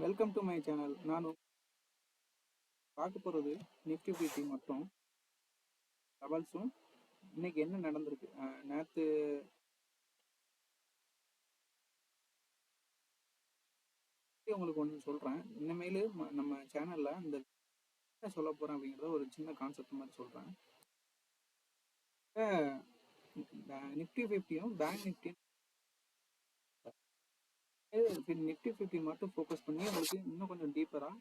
Welcome to my channel. நான் பார்க்க போகிறது நிஃப்டி ஃபிஃப்டி மட்டும் லெவல்ஸும் இன்னைக்கு என்ன நடந்திருக்கு. நேற்று உங்களுக்கு ஒன்று சொல்கிறேன். இனிமேல் நம்ம சேனலில் இந்த என்ன சொல்ல போகிறேன் அப்படிங்கிறத ஒரு சின்ன கான்செப்ட் மாதிரி சொல்கிறேன். நிஃப்டி ஃபிஃப்டியும் பேங்க் நிஃப்டி ஃபிஃப்டி மட்டும் ஃபோக்கஸ் பண்ணி உங்களுக்கு இன்னும் கொஞ்சம் டீப்பராக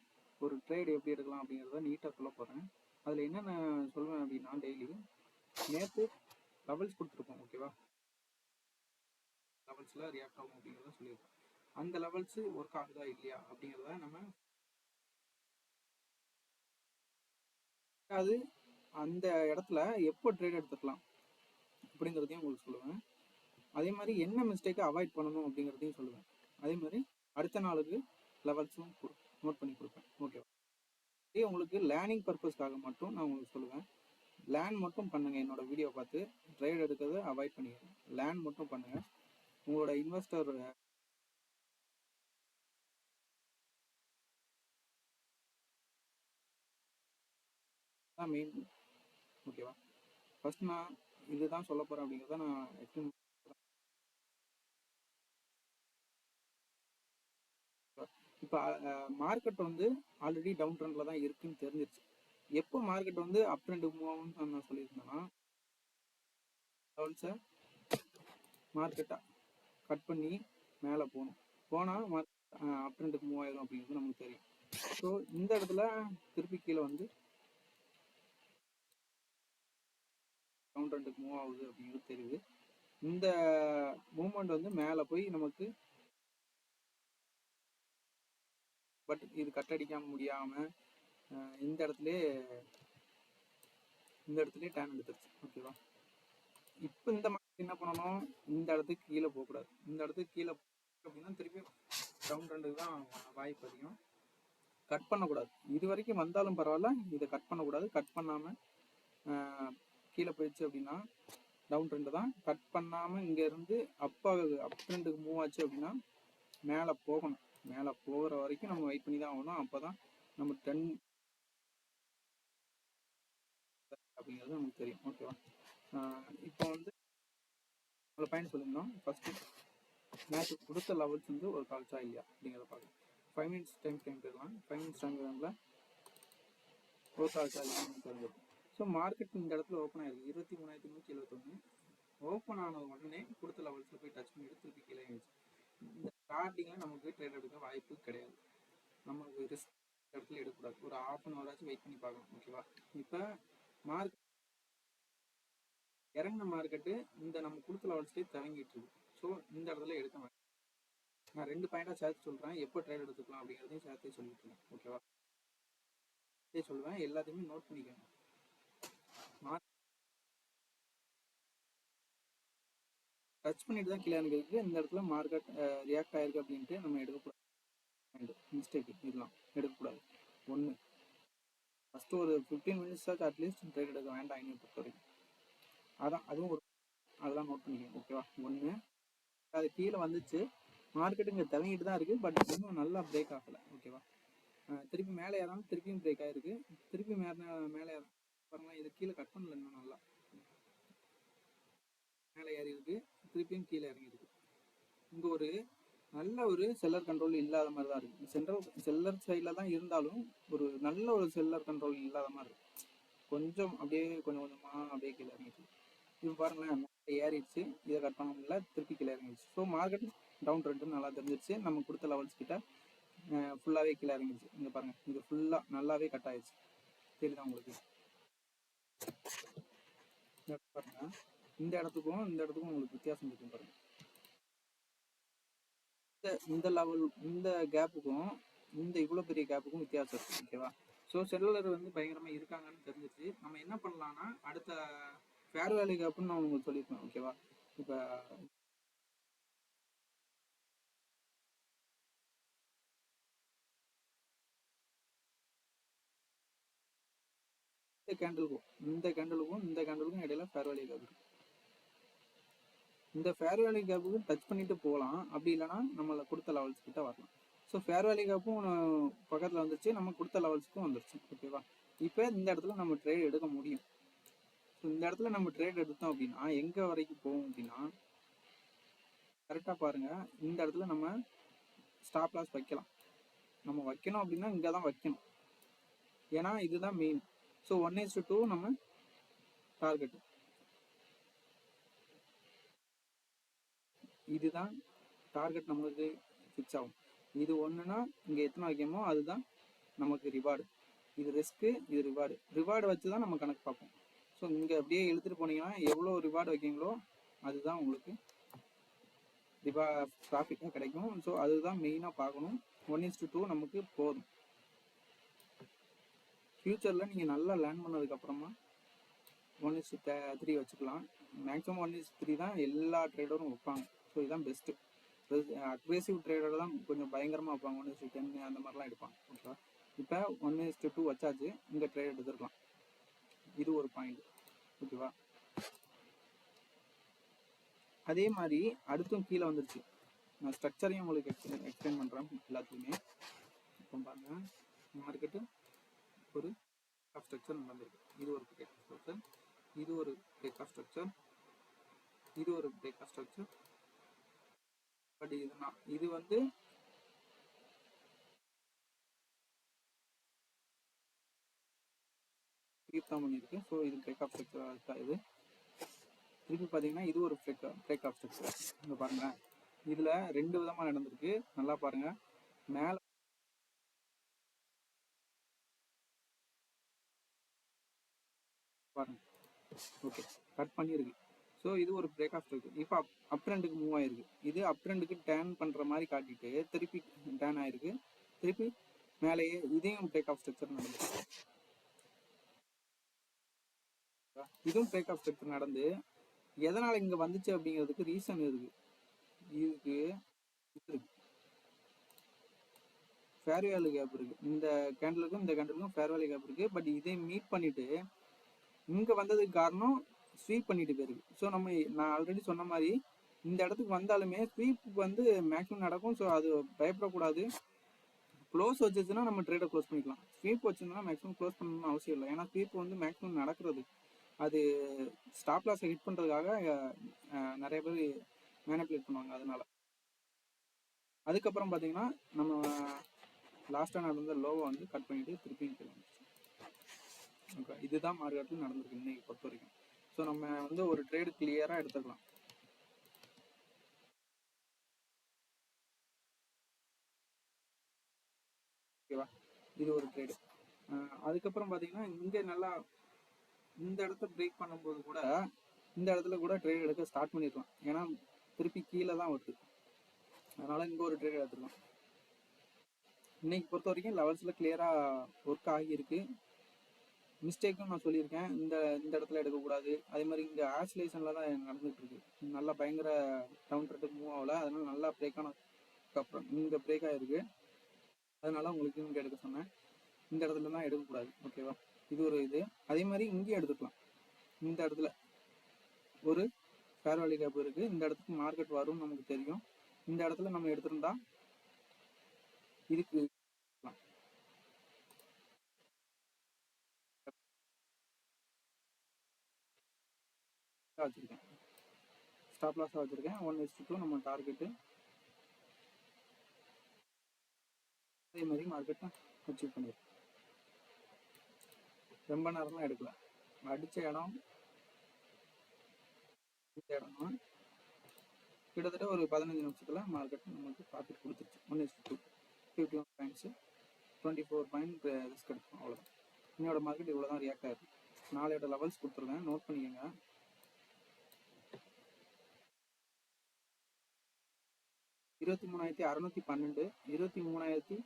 ஒரு ட்ரேட் எப்படி எடுக்கலாம் அப்படிங்கிறத நீட்டாக சொல்ல போகிறேன். அதில் என்னென்ன சொல்லுவேன் அப்படின்னா, டெய்லி நேற்று லெவல்ஸ் கொடுத்துருக்கோம், ஓகேவா? லெவல்ஸில் ரியாக்ட் ஆகும் அப்படிங்கிறத சொல்லியிருக்கோம். அந்த லெவல்ஸு ஒர்க் ஆகுதா இல்லையா அப்படிங்கிறத நம்ம அது அந்த இடத்துல எப்போ ட்ரேட் எடுத்துக்கலாம் அப்படிங்கிறதையும் உங்களுக்கு சொல்லுவேன். அதே மாதிரி என்ன மிஸ்டேக்கை அவாய்ட் பண்ணணும் அப்படிங்கிறதையும் சொல்லுவேன். அதே மாதிரி அடுத்த நாளுக்கு லெவல்ஸும் நோட் பண்ணி கொடுப்பேன், ஓகேவா? இதே உங்களுக்கு லேர்னிங் பர்பஸ்க்காக மட்டும் நான் உங்களுக்கு சொல்லுவேன். லேர்ன் மட்டும் பண்ணுங்கள். என்னோட வீடியோ பார்த்து ட்ரேட் எடுக்கிறத அவாய்ட் பண்ணிடுங்க. லேர்ன் மட்டும் பண்ணுங்கள். உங்களோட இன்வெஸ்டர் தான் மெயின், ஓகேவா? ஃபர்ஸ்ட் நான் இதுதான் சொல்ல போகிறேன் அப்படிங்கிறத நான் எக்ஸ்பிளைன். இப்போ மார்க்கெட் வந்து ஆல்ரெடி டவுன் ட்ரெண்டில் தான் இருக்குன்னு தெரிஞ்சிருச்சு. எப்போ மார்க்கெட் வந்து அப் ட்ரெண்டு மூவ் ஆகும்னு நான் சொல்லியிருந்தேன்னா, லெவல்ஸை மார்க்கெட்டாக கட் பண்ணி மேலே போனால் அப் ட்ரெண்டுக்கு மூவ் ஆயிரும் அப்படிங்கிறது நமக்கு தெரியும். ஸோ இந்த இடத்துல திருப்பி கீழே வந்து டவுன் ட்ரெண்டுக்கு மூவ் ஆகுது அப்படிங்கிறது தெரியுது. இந்த மூவ்மெண்ட் வந்து மேலே போய் நமக்கு பட் இது கட் அடிக்காம முடியாமல் இந்த இடத்துலயே டேன் எடுத்துருச்சு, ஓகேவா? இப்போ இந்த மாதிரி என்ன பண்ணணும், இந்த இடத்துக்கு கீழே போகக்கூடாது. இந்த இடத்துக்கு கீழே அப்படின்னா திருப்பி டவுன் ட்ரெண்டுக்கு தான் வாய்ப்பு அதிகம். கட் பண்ணக்கூடாது. இது வரைக்கும் வந்தாலும் பரவாயில்ல, இதை கட் பண்ணக்கூடாது. கட் பண்ணாமல் கீழே போயிடுச்சு அப்படின்னா டவுன் ட்ரெண்டு தான். கட் பண்ணாமல் இங்கேருந்து அப் ட்ரெண்டுக்கு மூவ் ஆச்சு அப்படின்னா மேலே போகணும். மேலே போகிற வரைக்கும் நம்ம வெயிட் பண்ணி தான் ஆகணும். அப்போ தான் நம்ம ட்ரெண்ட் அப்படிங்கிறது நமக்கு தெரியும், ஓகேவா? இப்போ வந்து உங்களை பயன் சொல்லியிருந்தோம். ஃபஸ்ட்டு நேற்று கொடுத்த லெவல்ஸ் வந்து ஒரு கால்ச்சா இல்லையா அப்படிங்கிறத பார்க்கலாம். 5 minutes டைம் போயிடலாம். 5 minutes டைம் டைமில் ஒரு கால்ச்சா இல்லையான்னு தெரிஞ்சிருக்கும். ஸோ மார்க்கெட் இந்த இடத்துல ஓப்பன் ஆயிருக்கு 23,171. ஓப்பன் ஆன உடனே கொடுத்த லெவல்ஸில் போய் டச் பண்ணிட்டு திருப்பி கீழே ஆயிடுச்சு. இந்த ஸ்டார்டிங்கில் நமக்கு ட்ரேட் எடுக்க வாய்ப்பு கிடையாது. நமக்கு ரிஸ்க் இடத்துல எடுக்கக்கூடாது. ஒரு ½ an hour வெயிட் பண்ணி பார்க்கலாம், ஓகேவா? இப்போ மார்க்கெட் இறங்கின மார்க்கெட்டு இந்த நம்ம கொடுத்த லெவல்ஸ்லேயே தவங்கிட்டு இருக்கு. ஸோ இந்த இடத்துல எடுக்க வேண்டாம். நான் 2 பாயிண்டாக சேர்த்து சொல்கிறேன். எப்போ ட்ரேட் எடுத்துக்கலாம் அப்படிங்கிறதையும் சேர்த்து சொல்லிட்டு இருக்கேன், ஓகேவா? இதே சொல்லுவேன், எல்லாத்தையுமே நோட் பண்ணிக்கோங்க. டச் பண்ணிட்டு தான் கீழே இறங்கிருக்கு. இந்த இடத்துல மார்க்கெட் ரியாக்ட் ஆயிருக்கு அப்படின்ட்டு நம்ம எடுக்கக்கூடாது. மிஸ்டேக் இதெல்லாம் எடுக்கக்கூடாது. ஒன்று ஃபஸ்ட்டு ஒரு 15 minutes அட்லீஸ்ட் ட்ரேட் எடுக்க வேண்டாம் என்னை பொறுத்த வரைக்கும். அதுவும் ஒரு அதெல்லாம் நோட் பண்ணிக்கோங்க, ஓகேவா? ஒன்று அது கீழே வந்துச்சு. மார்க்கெட்டு இங்கே தவங்கிட்டு தான் இருக்குது. பட் இன்னும் நல்லா பிரேக் ஆகலை, ஓகேவா? திருப்பி மேலே ஏறாமல் திருப்பியும் பிரேக் ஆகிருக்கு. திருப்பி மேலே பாருங்களா, இது கீழே கட் பண்ணல. இன்னும் நல்லா மேலே ஏறி இருக்கு, திருப்பியும் கீழே இறங்கிருக்கு. இங்கே ஒரு நல்ல ஒரு செல்லர் கண்ட்ரோல் இல்லாத மாதிரி தான் இருக்குது. செல்லர் சைடில் தான் இருந்தாலும் ஒரு நல்ல ஒரு செல்லர் கண்ட்ரோல் இல்லாத மாதிரி இருக்குது. கொஞ்சம் அப்படியே கொஞ்சம் கொஞ்சமாக அப்படியே கீழே இறங்கிட்டு. இது பாருங்களேன், ஏறிடுச்சு. இதை கட் பண்ண முடியல, திருப்பி கீழே இறங்கிடுச்சு. ஸோ மார்க்கெட் டவுன் ட்ரெண்டு நல்லா தெரிஞ்சிருச்சு. நம்ம கொடுத்த லெவல்ஸ் கிட்ட ஃபுல்லாகவே கீழே இறங்கிடுச்சு. இங்கே பாருங்கள், இது ஃபுல்லாக நல்லாவே கட் ஆயிடுச்சு. தெரியுதா உங்களுக்கு? பாருங்க, இந்த இடத்துக்கும் உங்களுக்கு வித்தியாசம் இருக்கும் பாருங்க. இந்த லெவல் இந்த கேப்புக்கும் இந்த இவ்வளோ பெரிய கேப்புக்கும் வித்தியாசம் இருக்கு, ஓகேவா? ஸோ செல்லர் வந்து பயங்கரமாக இருக்காங்கன்னு தெரிஞ்சிச்சு. நம்ம என்ன பண்ணலாம்னா அடுத்த ஃபேர் வேல்யூ கேப்புன்னு நான் உங்களுக்கு சொல்லியிருப்பேன், ஓகேவா? இப்போ இந்த கேண்டலுக்கும் இடையில ஃபேர் வேல்யூ கேப் இருக்கு. இந்த ஃபேர் வேல்யூ கேப்புக்கு டச் பண்ணிட்டு போகலாம். அப்படி இல்லைன்னா நம்மளை கொடுத்த லெவல்ஸ் கிட்ட வரலாம். ஸோ ஃபேர் வேல்யூ கேப்பும் பக்கத்தில் வந்துருச்சு, நம்ம கொடுத்த லெவல்ஸுக்கும் வந்துருச்சு. ஓகேவா? இப்போ இந்த இடத்துல நம்ம ட்ரேட் எடுக்க முடியும். ஸோ இந்த இடத்துல நம்ம ட்ரேட் எடுத்தோம் அப்படின்னா எங்கே வரைக்கும் போகும் அப்படின்னா, கரெக்டாக பாருங்கள், இந்த இடத்துல நம்ம ஸ்டாப் லாஸ் வைக்கலாம். நம்ம வைக்கணும் அப்படின்னா இங்கே தான் வைக்கணும், ஏன்னா இதுதான் மெயின். ஸோ 1:2 நம்ம டார்கெட், இதுதான் டார்கெட் நம்மளுக்கு ஃபிக்ஸ் ஆகும். இது ஒன்றுனா இங்கே எத்தனை வைக்கணுமோ அதுதான் நமக்கு ரிவார்டு. இது ரிஸ்க்கு, இது ரிவார்டு. ரிவார்டு வச்சு தான் நம்ம கணக்கு பார்ப்போம். ஸோ இங்கே அப்படியே இழுத்துட்டு போனீங்கன்னா எவ்வளோ ரிவார்டு வைக்கீங்களோ அதுதான் உங்களுக்கு ப்ராஃபிட்டாக கிடைக்கும். ஸோ அதுதான் மெயினாக பார்க்கணும். 1:2 நமக்கு போதும். ஃப்யூச்சரில் நீங்கள் நல்லா லேர்ன் பண்ணதுக்கப்புறமா 1:3 வச்சுக்கலாம். மேக்ஸிமம் 1:3 தான் எல்லா ட்ரேடரும் வைப்பாங்க. ஸோ இதுதான் பெஸ்ட்டு. அக்ரெசிவ் ட்ரேடர் தான் கொஞ்சம் பயங்கரமாக வைப்பாங்க, 1:10 அந்த மாதிரிலாம் எடுப்பாங்க. ஓகேவா? இப்போ 1:2 வச்சாச்சு, இங்கே ட்ரேட் எடுத்துருக்கலாம். இது ஒரு பாயிண்ட். ஓகேவா? அதே மாதிரி அடுத்தும் கீழே வந்துருச்சு. நான் ஸ்ட்ரக்சரையும் உங்களுக்கு எக்ஸ்பிளைன் பண்ணுறேன் எல்லாத்துக்குமே. இப்போ பாருங்கள், மார்க்கெட்டு ஒரு பிரேக் ஆஃப் ஸ்ட்ரக்சர் நடந்திருக்கு. இது ஒரு பிரேக் ஆஃப் ஸ்ட்ரக்சர், இது ஒரு பிரேக் ஆஃப் ஸ்ட்ரக்சர், இது ஒரு பிரேக் ஆஃப் ஸ்ட்ரக்சர். பட் இது வந்து கீப் தான் பண்ணியிருக்கு. ஸோ இது பிரேக் ஆஃப் ஸ்ட்ரக்சர். இது திருப்பி பார்த்தீங்கன்னா இது ஒரு பிரேக் ஆஃப் ஸ்ட்ரக்சர். இங்கே பாருங்கள், இதில் 2 விதமாக நடந்திருக்கு. நல்லா பாருங்கள், மேலே பாருங்கள். ஓகே, கட் பண்ணியிருக்கு. ஸோ இது ஒரு பிரேக் ஆஃப் ஸ்ட்ரக்சர். இப்போ அப் ட்ரெண்டுக்கு மூவ் ஆயிருக்கு. இது அப் ட்ரெண்டுக்கு டேர்ன் பண்ணுற மாதிரி காட்டிட்டு திருப்பி டேர்ன் ஆயிருக்கு. திருப்பி மேலேயே இதையும் பிரேக் ஆஃப் ஸ்ட்ரக்சர் நடந்துருக்கு. இதுவும் பிரேக் ஆஃப் ஸ்ட்ரக்சர் நடந்து எதனால் இங்கே வந்துச்சு அப்படிங்கிறதுக்கு ரீசன் இருக்கு. இதுக்கு ஃபேர் வேல்யூ கேப் இருக்கு. இந்த கேண்டலுக்கும் இந்த கேண்டலுக்கும் ஃபேர் வேல்யூ கேப் இருக்கு. பட் இதை மீட் பண்ணிட்டு இங்கே வந்ததுக்கு காரணம் ஸ்வீப் பண்ணிட்டு போயிருக்கு. ஸோ நான் ஆல்ரெடி சொன்ன மாதிரி இந்த இடத்துக்கு வந்தாலுமே ஸ்வீப் வந்து மேக்ஸிமம் நடக்கும். ஸோ அது பயப்படக்கூடாது. க்ளோஸ் வச்சுச்சுன்னா நம்ம ட்ரேடை க்ளோஸ் பண்ணிக்கலாம். ஸ்வீப் வச்சுருந்தா மேக்ஸிமம் க்ளோஸ் பண்ணணும்னு அவசியம் இல்லை. ஏன்னா ஸ்வீப் வந்து மேக்ஸிமம் நடக்கிறது அது ஸ்டாப் லாஸை ஹிட் பண்ணுறதுக்காக நிறைய பேர் மேனிப்புலேட் பண்ணுவாங்க. அதனால அதுக்கப்புறம் பார்த்தீங்கன்னா நம்ம லாஸ்ட்டாக நடந்த லோவை வந்து கட் பண்ணிட்டு திருப்பி வந்துச்சு. ஓகே, இதுதான் மார்க்கெட்டில் நடந்திருக்கு இன்னைக்கு பொறுத்த வரைக்கும். ஸோ நம்ம வந்து ஒரு ட்ரேடு கிளியராக எடுத்துக்கலாம். ஓகேவா? இது ஒரு ட்ரேடு. அதுக்கப்புறம் பார்த்தீங்கன்னா இங்கே நல்லா இந்த இடத்த பிரேக் பண்ணும்போது கூட இந்த இடத்துல கூட ட்ரேட் எடுக்க ஸ்டார்ட் பண்ணிடலாம். ஏன்னா திருப்பி கீழே தான் வருது, அதனால இங்கே ஒரு ட்ரேட் எடுத்துக்கலாம். இன்னைக்கு பொறுத்த வரைக்கும் லெவல்ஸில் கிளியராக ஒர்க் ஆகியிருக்கு. மிஸ்டேக்கும் நான் சொல்லியிருக்கேன், இந்த இடத்துல எடுக்கக்கூடாது. அதே மாதிரி இங்கே ஆசிலேஷனில் தான் நடந்துகிட்டு இருக்கு. நல்லா பயங்கர டவுன் ட்ரெண்டுக்கு மூவ் ஆகலை, அதனால நல்லா பிரேக் ஆனதுக்கப்புறம் இங்கே பிரேக் ஆகிருக்கு. அதனால உங்களுக்கு இங்கே எடுக்க சொன்னேன். இந்த இடத்துல தான் எடுக்கக்கூடாது. ஓகேவா? இது ஒரு இது. அதே மாதிரி இங்கேயும் எடுத்துக்கலாம். இந்த இடத்துல ஒரு ஃபேர் வேல்யூ கேப் இருக்குது. இந்த இடத்துக்கு மார்க்கெட் வரும்னு நமக்கு தெரியும். இந்த இடத்துல நம்ம எடுத்திருந்தா இதுக்கு வச்சுருக்கேன், ஸ்டாப் லாஸாக வச்சுருக்கேன். 1:2 நம்ம டார்கெட்டு. அதே மாதிரி மார்க்கெட்டை அச்சீவ் பண்ணியிருக்கேன். ரொம்ப நேரம்லாம் எடுக்கல. அடித்த இடம் இந்த இடம்னா கிட்டத்தட்ட ஒரு 15 நிமிஷத்தில் மார்க்கெட் நமக்கு ப்ராஃபிட் கொடுத்துருச்சு. 1:2 51 பாயிண்ட்ஸு 24 பாயிண்ட் ரிஸ்க் எடுக்கும். அவ்வளோதான். இன்னோட மார்க்கெட் இவ்வளோ தான் ரியாக்ட் ஆகிருக்கு. 4 லெவல்ஸ் கொடுத்துருக்கேன், நோட் பண்ணிக்கோங்க. 23,612, 23,480,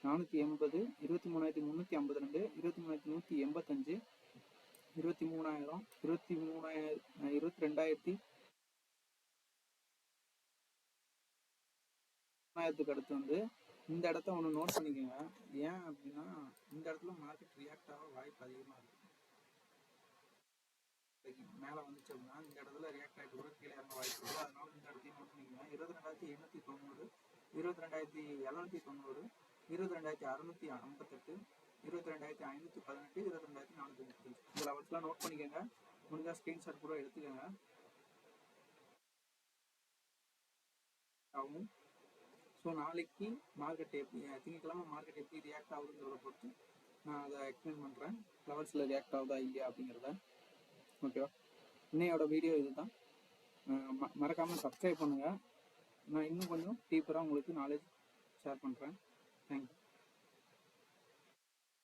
23,352, 23,185, 23,000, 22,000 அடுத்து வந்து இந்த இடத்த ஒன்று நோட் பண்ணிக்கோங்க. ஏன் அப்படின்னா இந்த இடத்துல மார்க்கெட் ரியாக்ட் ஆக வாய்ப்பு அதிகமாக இருக்கு. மேலே வந்துச்சு அப்படின்னா இந்த இடத்துல ரியாக்ட் ஆகிட்டு கூட கீழே இறங்க வாய்ப்பு இருக்குது. அதனால இந்த இடத்தையும் நோட் பண்ணிக்கோங்க. 22,890, 22,790, 22,658, 22,518, 22,435. இந்த லெவல்ஸ்லாம் நோட் பண்ணிக்கோங்க. முடிஞ்சால் ஸ்க்ரீன்ஷாட் கூட எடுத்துக்கோங்க. ஆகும். ஸோ நாளைக்கு மார்க்கெட் எப்படி, திங்கக்கிழமை மார்க்கெட் எப்படி ரியாக்ட் ஆகுதுங்கிறத பொறுத்து நான் அதை எக்ஸ்பிளைன் பண்ணுறேன். லெவல்ஸில் ரியாக்ட் ஆகுதா இல்லையா அப்படிங்கிறத. ஓகேவா? இன்னையோட வீடியோ இதுதான். மறக்காமல் சப்ஸ்கிரைப் பண்ணுங்கள். நான் இன்னும் கொஞ்சம் டீப்பராக உங்களுக்கு நாலேஜ் ஷேர் பண்ணுறேன். தேங்க்யூ.